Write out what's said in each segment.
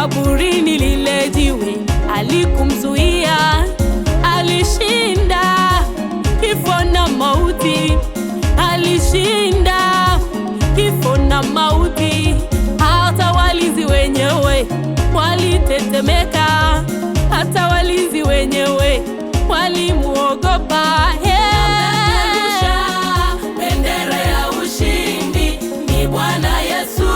kaburini lile jiwe alikumzuia, alishinda kifo na mauti, alishinda kifo na mauti. Hata walinzi wenyewe walitetemeka, hata walinzi wenyewe walimuogopa. Bendera ya ushindi ni Bwana Yesu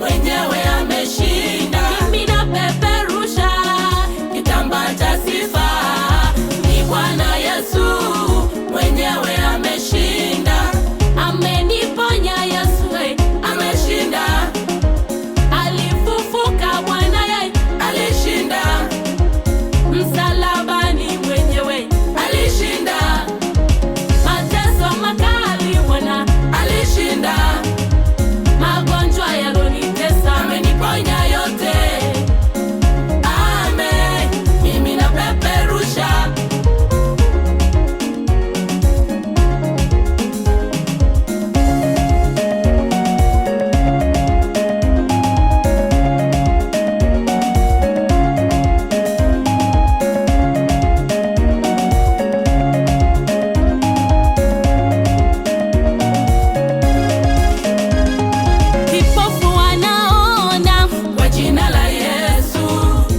mwenyewe ameshinda. Mimi napeperusha kitambaa cha sifa, ni Bwana Yesu mwenyewe ameshinda. ameniponya Yesu, Ameshinda, alifufuka Bwana, yeye alishinda, msalabani mwenyewe alishinda, mateso makali Bwana, alishinda. magonjwa yalonitesa Ameniponya yote. Amen. Mimi napeperusha vipofu wanaona, kwa jina la Yesu,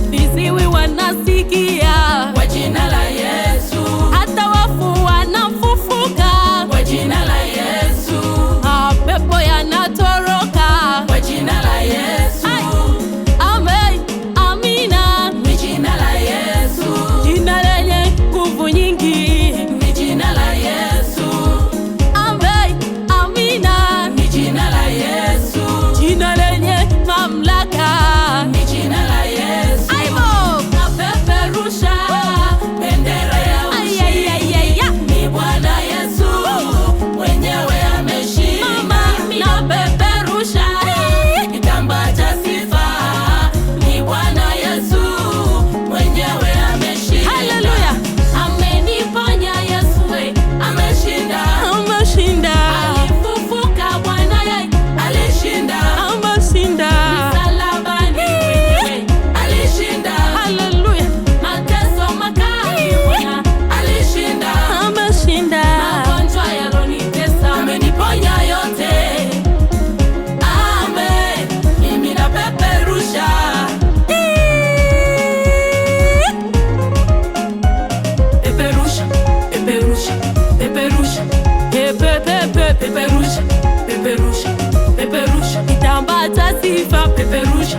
viziwi wanasikia, kwa jina la Yesu, hata wafu wanafufuka, kwa jina la Yesu, mapepo yanatoroka. kwa jina la Yesu, Amen, amina. ni jina la Yesu, Jina lenye nguvu nyingi. ni jina la Yesu, Amen, amina. ni jina la Yesu, Jina lenye mamlaka. ni jina la Yesu. Aibo, napeperusha Bendera ya ushindi ayayayaya. ni Bwana Yesu mwenyewe ameshinda. Mama, napeperusha Kitambaa cha sifa ni Bwana Yesu mwenyewe ameshinda. haleluya. Ameniponya Yesu, Ameshinda, ameshinda. Alifufuka Bwana, yeye alishinda, ameshinda. Msalabani mwenyewe alishinda, haleluya. Mateso makali Bwana, alishinda. ameshinda. Magonjwa yalonitesa Ameniponya yote. Amen. Mimi napeperusha peperusha, peperusha, peperusha, peperusha, peperusha, peperusha, kitambaa cha sifa, peperusha.